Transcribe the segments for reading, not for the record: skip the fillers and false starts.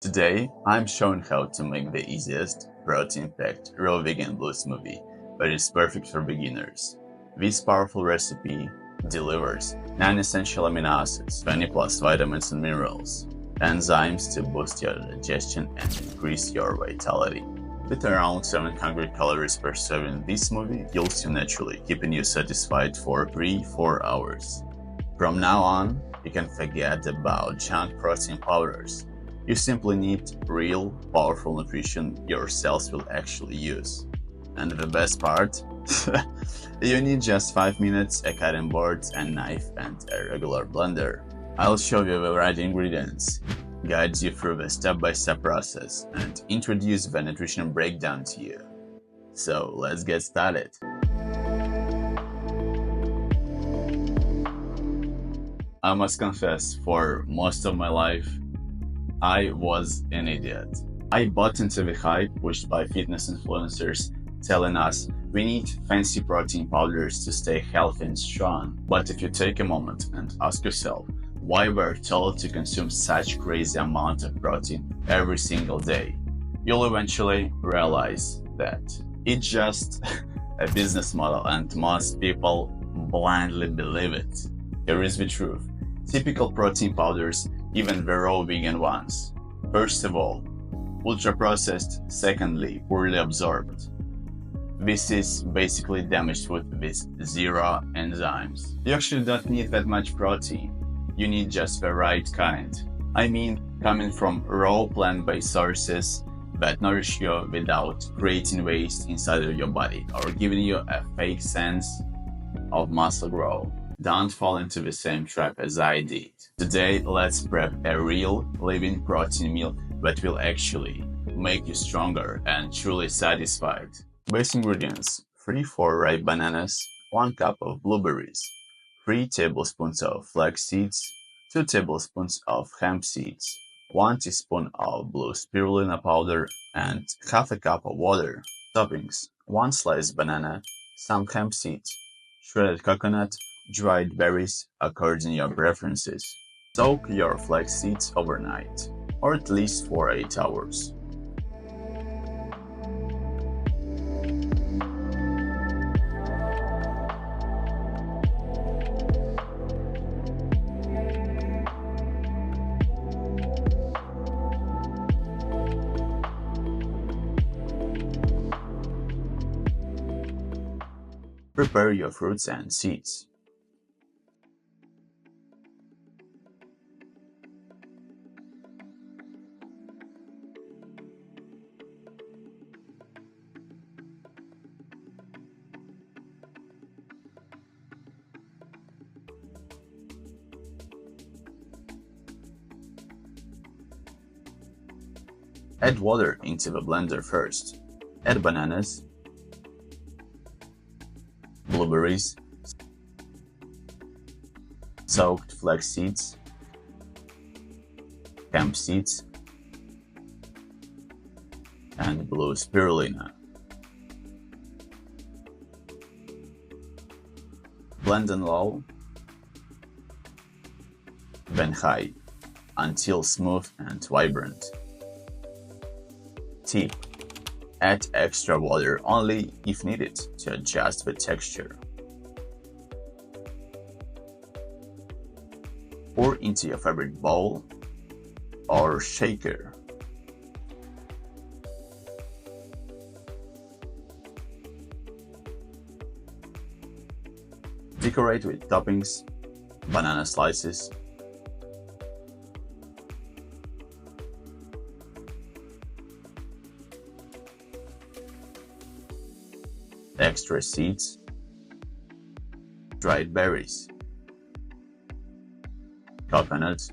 Today, I'm showing how to make the easiest, protein-packed raw vegan blue smoothie that is perfect for beginners. This powerful recipe delivers 9 essential amino acids, 20 plus vitamins and minerals, enzymes to boost your digestion and increase your vitality. With around 700 calories per serving, this smoothie fuels you naturally, keeping you satisfied for 3-4 hours. From now on, you can forget about junk protein powders. You simply need real, powerful nutrition your cells will actually use. And the best part? You need just 5 minutes, a cutting board, a knife, and a regular blender. I'll show you the right ingredients, guide you through the step-by-step process, and introduce the nutrition breakdown to you. So let's get started. I must confess, for most of my life, I was an idiot. I bought into the hype pushed by fitness influencers telling us we need fancy protein powders to stay healthy and strong. But if you take a moment and ask yourself why we're told to consume such crazy amount of protein every single day, you'll eventually realize that it's just a business model and most people blindly believe it. Here is the truth. Typical protein powders, even the raw vegan ones, first of all, ultra-processed, secondly, poorly absorbed. This is basically damaged food with zero enzymes. You actually don't need that much protein. You need just the right kind. I mean, coming from raw plant-based sources that nourish you without creating waste inside of your body or giving you a fake sense of muscle growth. Don't fall into the same trap as I did. Today, let's prep a real, living protein meal that will actually make you stronger and truly satisfied. Base ingredients: 3-4 ripe bananas, 1 cup of blueberries, 3 tablespoons of flax seeds, 2 tablespoons of hemp seeds, 1 teaspoon of blue spirulina powder, and half a cup of water. Toppings: 1 sliced banana, some hemp seeds, shredded coconut, dried berries according to your preferences. Soak your flax seeds overnight, or at least for 8 hours. Prepare your fruits and seeds. Add water into the blender first. Add bananas, blueberries, soaked flax seeds, hemp seeds, and blue spirulina. Blend on low, then high, until smooth and vibrant. Tip: add extra water only if needed to adjust the texture. Pour into your favorite bowl or shaker. Decorate with toppings, banana slices, extra seeds, dried berries, coconuts,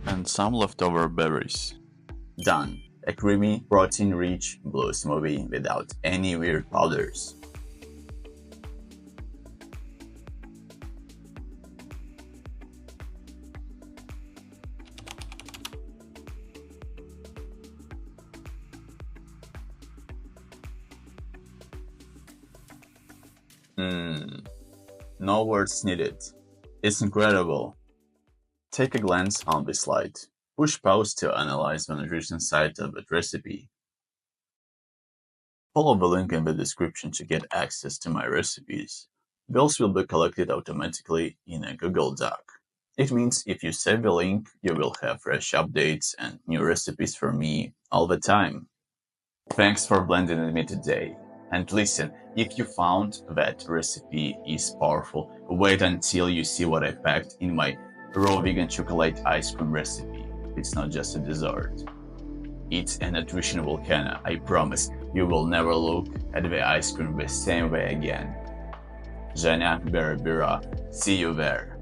and some leftover berries. Done! A creamy, protein-rich blue smoothie without any weird powders. No words needed. It's incredible. Take a glance on this slide. Push pause to analyze the nutrition side of that recipe. Follow the link in the description to get access to my recipes. Those will be collected automatically in a Google Doc. It means if you save the link, you will have fresh updates and new recipes from me all the time. Thanks for blending with me today. And listen, if you found that recipe is powerful, wait until you see what I packed in my raw vegan chocolate ice cream recipe. It's not just a dessert. It's a nutrition volcano. I promise you will never look at the ice cream the same way again. Żenia Berabira, see you there.